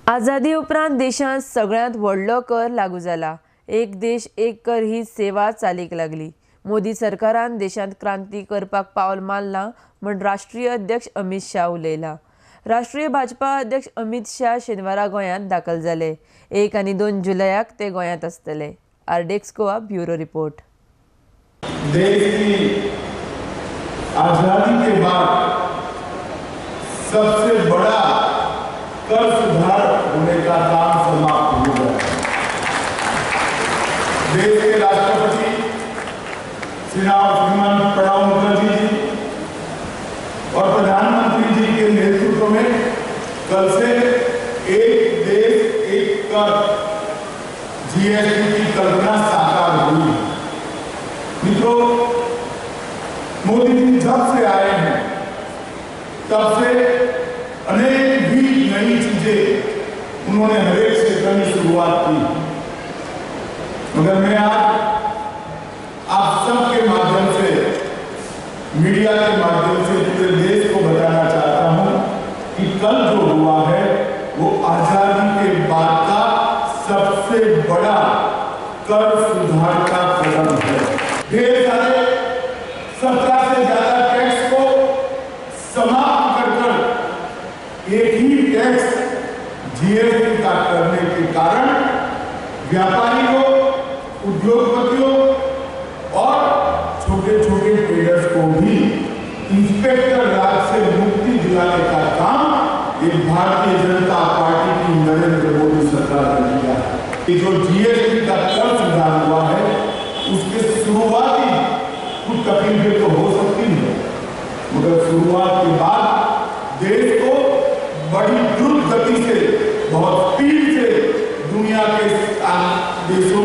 आझादी उपरांत देशांत सगळ्यांत व्हडलो कर लागू जाला। एक देश एक कर ही सेवा चालीक लागली। मोदी सरकारान देशांत क्रांती करपाक पावल मारलां म्हण राष्ट्रीय अध्यक्ष अमित शाह उलयला। राष्ट्रीय भाजपा अध्यक्ष अमित शाह शेनवारा गोंयांत दाखल जाले। 1 आनी 2 जुलयाक ते गोंयांत आसतले। आरडेक्स गोवा ब्युरो रिपोर्ट। देश की आजादी के बाद सबसे बड़ा कर सुधार होने का काम समाप्त हो गया। देश के राष्ट्रपति श्रीमान प्रणब मुखर्जी जी और प्रधानमंत्री जी के नेतृत्व में कल से एक देश एक कर जीएसटी की कल्पना साकार हुई। मित्रों, मोदी जी जब से आए हैं तब से अनेक भी नई चीजें उन्होंने हर एक क्षेत्र में शुरुआत की। मगर मैं आज आप सबके माध्यम से, मीडिया के माध्यम से पूरे देश को बताना चाहता हूं कि कल जो हुआ है वो आजादी के बाद का सबसे बड़ा कर सुधार का कदम है। ढेर सारे 17 से ज्यादा टैक्स को समाप्त कर एक ही टैक्स जीएसटी का करने के कारण व्यापारियों, उद्योगपतियों और छोटे छोटे ट्रेडर्स को भी इंस्पेक्टर राज से मुक्ति दिलाने का काम एक भारतीय जनता पार्टी की नरेंद्र मोदी सरकार ने किया है। ये जो जीएसटी का कर सुधार हुआ है उसके शुरुआती कुछ तकलीफें तो हो सकती है, मगर शुरुआत के बाद देश को बड़ी द्रुत गति से, बहुत स्पीड से दुनिया के देशों